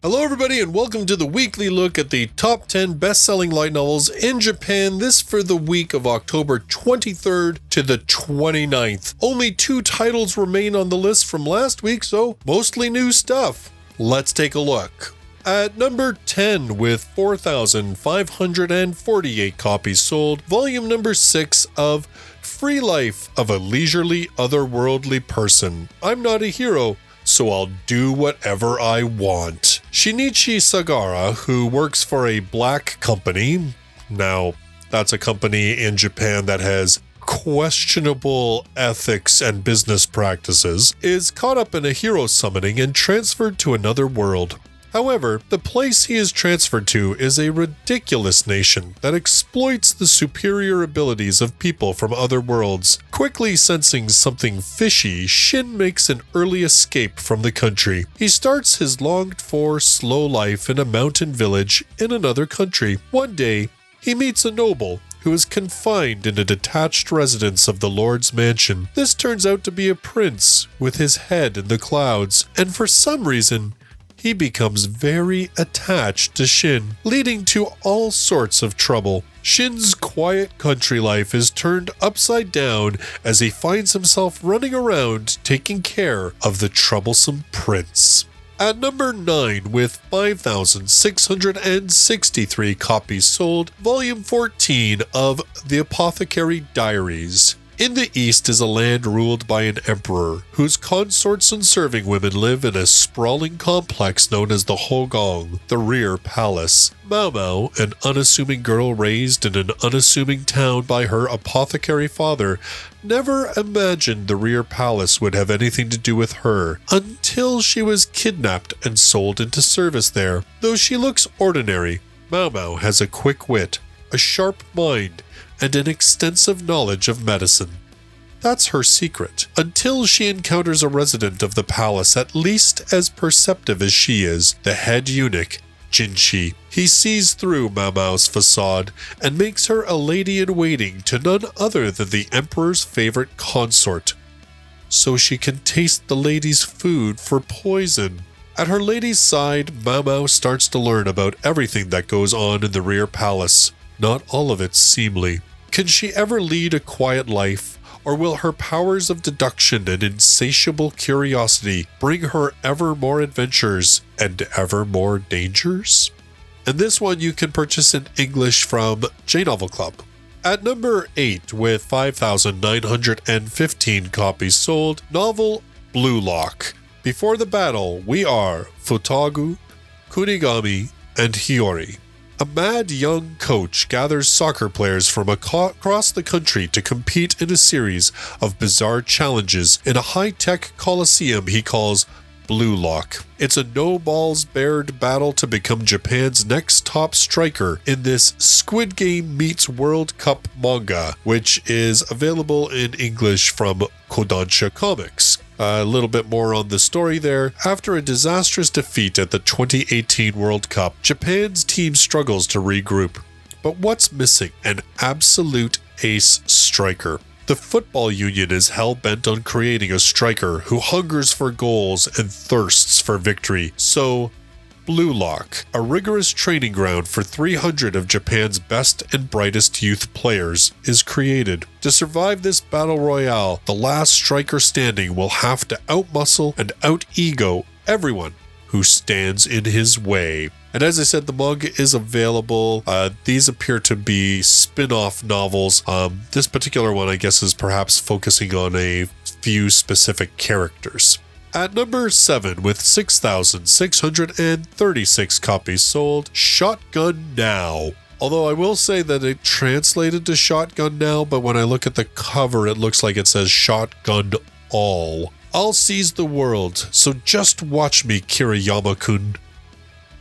Hello everybody and welcome to the weekly look at the top 10 best-selling light novels in Japan, this for the week of October 23rd to the 29th. Only 2 titles remain on the list from last week, so mostly new stuff. Let's take a look. At number 10 with 4,548 copies sold, volume number 6 of Free Life of a Leisurely Otherworldly Person. I'm not a hero, so I'll do whatever I want. Shinichi Sagara, who works for a black company, now that's a company in Japan that has questionable ethics and business practices, is caught up in a hero summoning and transferred to another world. However, the place he is transferred to is a ridiculous nation that exploits the superior abilities of people from other worlds. Quickly sensing something fishy, Shin makes an early escape from the country. He starts his longed-for slow life in a mountain village in another country. One day, he meets a noble who is confined in a detached residence of the Lord's mansion. This turns out to be a prince with his head in the clouds, and for some reason, he becomes very attached to Shin, leading to all sorts of trouble. Shin's quiet country life is turned upside down as he finds himself running around taking care of the troublesome prince. At number 9 with 5,663 copies sold, volume 14 of The Apothecary Diaries. In the east is a land ruled by an emperor, whose consorts and serving women live in a sprawling complex known as the Hogong, the rear palace. Mao Mao, an unassuming girl raised in an unassuming town by her apothecary father, never imagined the rear palace would have anything to do with her, until she was kidnapped and sold into service there. Though she looks ordinary, Mao Mao has a quick wit, a sharp mind, and an extensive knowledge of medicine. That's her secret, until she encounters a resident of the palace at least as perceptive as she is, the head eunuch, Jinshi. He sees through Mao Mao's facade and makes her a lady-in-waiting to none other than the emperor's favorite consort, so she can taste the lady's food for poison. At her lady's side, Mao Mao starts to learn about everything that goes on in the rear palace. Not all of it seemly. Can she ever lead a quiet life, or will her powers of deduction and insatiable curiosity bring her ever more adventures and ever more dangers? And this one you can purchase in English from J-Novel Club. At number 8 with 5,915 copies sold, novel Blue Lock. Before the battle, we are Futago, Kunigami, and Hiori. A mad young coach gathers soccer players from across the country to compete in a series of bizarre challenges in a high-tech coliseum he calls Blue Lock. It's a no-balls-barred battle to become Japan's next top striker in this Squid Game meets World Cup manga, which is available in English from Kodansha Comics. A little bit more on the story there. After a disastrous defeat at the 2018 World Cup, Japan's team struggles to regroup. But what's missing? An absolute ace striker. The football union is hell-bent on creating a striker who hungers for goals and thirsts for victory. So, Blue Lock, a rigorous training ground for 300 of Japan's best and brightest youth players, is created. To survive this battle royale, the last striker standing will have to outmuscle and out-ego everyone who stands in his way. And as I said, the manga is available. These appear to be spin-off novels. This particular one, I guess, is perhaps focusing on a few specific characters. At number 7 with 6,636 copies sold, Shotgun Now. Although I will say that it translated to Shotgun Now, but when I look at the cover, it looks like it says Shotgun All. I'll seize the world, so just watch me, Kiriyama-kun.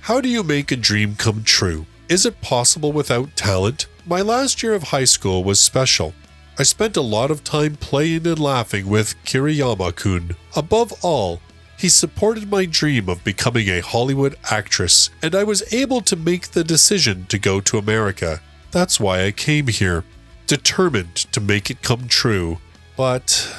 How do you make a dream come true? Is it possible without talent? My last year of high school was special. I spent a lot of time playing and laughing with Kiriyama-kun. Above all, he supported my dream of becoming a Hollywood actress, and I was able to make the decision to go to America. That's why I came here, determined to make it come true. But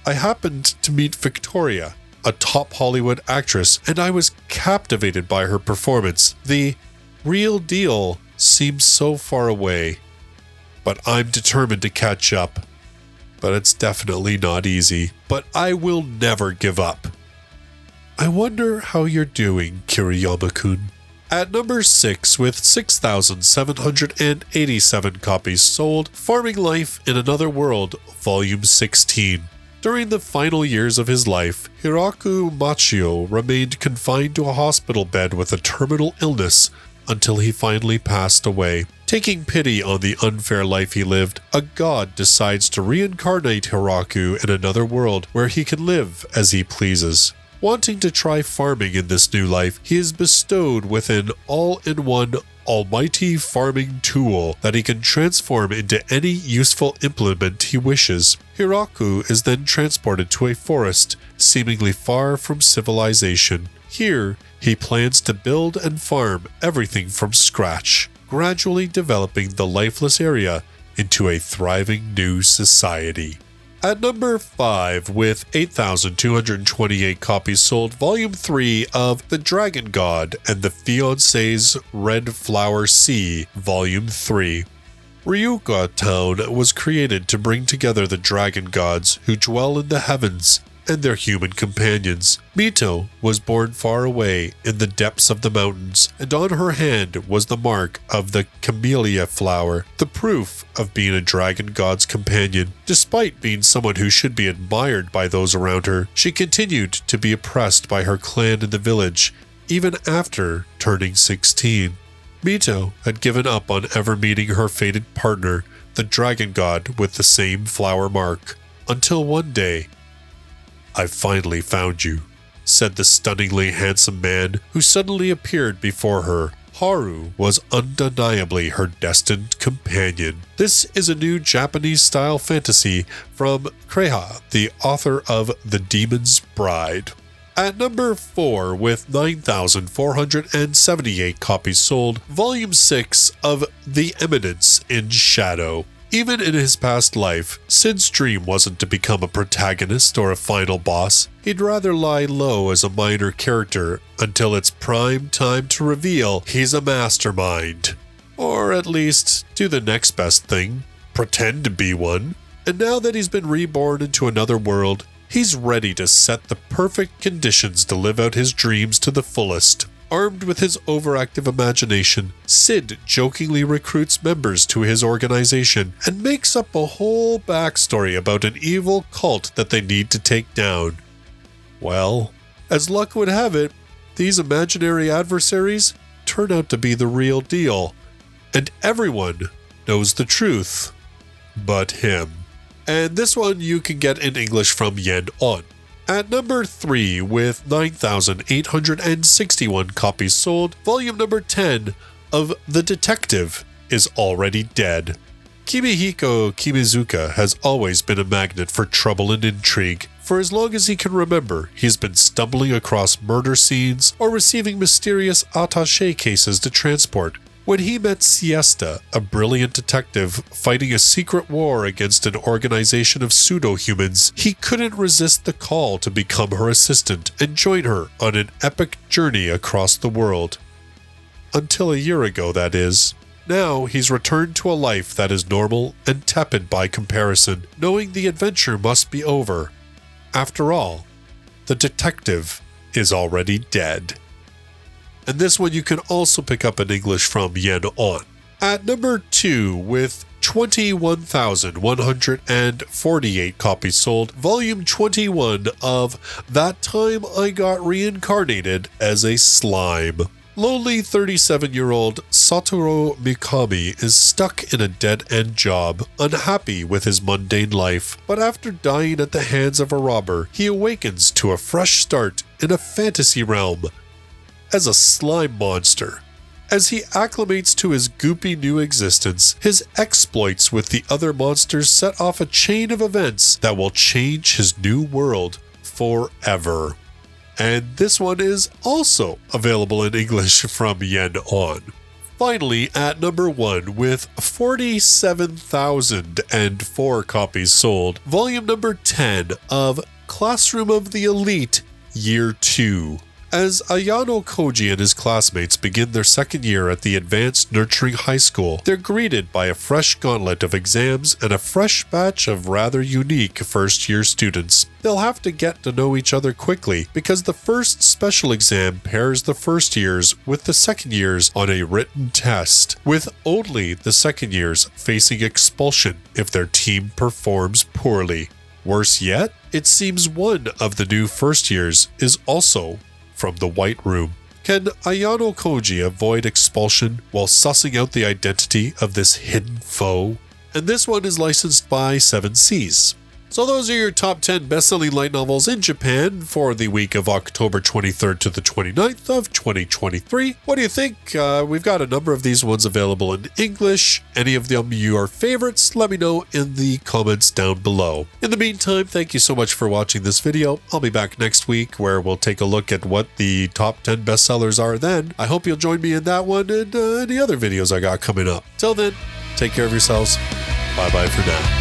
I happened to meet Victoria, a top Hollywood actress, and I was captivated by her performance. The real deal seems so far away, but I'm determined to catch up. But it's definitely not easy. But I will never give up. I wonder how you're doing, Kiriyama-kun. At number 6, with 6,787 copies sold, Farming Life in Another World, Volume 16. During the final years of his life, Hiraku Machio remained confined to a hospital bed with a terminal illness until he finally passed away. Taking pity on the unfair life he lived, a god decides to reincarnate Hiraku in another world where he can live as he pleases. Wanting to try farming in this new life, he is bestowed with an all-in-one almighty farming tool that he can transform into any useful implement he wishes. Hiraku is then transported to a forest, seemingly far from civilization. Here, he plans to build and farm everything from scratch, gradually developing the lifeless area into a thriving new society. At number 5, with 8,228 copies sold, Volume 3 of The Dragon God and the Fiancée's Red Flower Sea, Volume 3. Ryuka Town was created to bring together the dragon gods who dwell in the heavens and their human companions. Mito was born far away in the depths of the mountains, and on her hand was the mark of the camellia flower, the proof of being a dragon god's companion. Despite being someone who should be admired by those around her, she continued to be oppressed by her clan in the village, even after turning 16. Mito had given up on ever meeting her fated partner, the dragon god with the same flower mark, until one day, "I finally found you," said the stunningly handsome man who suddenly appeared before her. Haru was undeniably her destined companion. This is a new Japanese-style fantasy from Kreiha, the author of The Demon's Bride. At number 4, with 9,478 copies sold, Volume 6 of The Eminence in Shadow. Even in his past life, Sid's dream wasn't to become a protagonist or a final boss. He'd rather lie low as a minor character until it's prime time to reveal he's a mastermind. Or at least do the next best thing, pretend to be one. And now that he's been reborn into another world, he's ready to set the perfect conditions to live out his dreams to the fullest. Armed with his overactive imagination, Sid jokingly recruits members to his organization and makes up a whole backstory about an evil cult that they need to take down. Well, as luck would have it, these imaginary adversaries turn out to be the real deal, and everyone knows the truth but him. And this one you can get in English from Yen On. At number 3, with 9,861 copies sold, volume number 10 of The Detective is Already Dead. Kimihiko Kimizuka has always been a magnet for trouble and intrigue. For as long as he can remember, he's been stumbling across murder scenes or receiving mysterious attaché cases to transport. When he met Siesta, a brilliant detective fighting a secret war against an organization of pseudo-humans, he couldn't resist the call to become her assistant and join her on an epic journey across the world. Until a year ago, that is. Now he's returned to a life that is normal and tepid by comparison, knowing the adventure must be over. After all, the detective is already dead. And this one you can also pick up in English from Yen On. At number 2, with 21,148 copies sold, volume 21 of That Time I Got Reincarnated as a Slime. Lonely 37-year-old Satoru Mikami is stuck in a dead-end job, unhappy with his mundane life, but after dying at the hands of a robber, he awakens to a fresh start in a fantasy realm as a slime monster. As he acclimates to his goopy new existence, his exploits with the other monsters set off a chain of events that will change his new world forever. And this one is also available in English from Yen On. Finally, at number 1, with 47,004 copies sold, volume number 10 of Classroom of the Elite Year 2. As Ayano Koji and his classmates begin their second year at the Advanced Nurturing High School, they're greeted by a fresh gauntlet of exams and a fresh batch of rather unique first-year students. They'll have to get to know each other quickly because the first special exam pairs the first years with the second years on a written test, with only the second years facing expulsion if their team performs poorly. Worse yet, it seems one of the new first years is also from the White Room. Can Ayano Koji avoid expulsion while sussing out the identity of this hidden foe? And this one is licensed by 7 Seas. So those are your top 10 best-selling light novels in Japan for the week of October 23rd to the 29th of 2023. What do you think? We've got a number of these ones available in English. Any of them your favorites? Let me know in the comments down below. In the meantime, thank you so much for watching this video. I'll be back next week where we'll take a look at what the top 10 bestsellers are then. I hope you'll join me in that one and any other videos I got coming up. Till then, take care of yourselves. Bye-bye for now.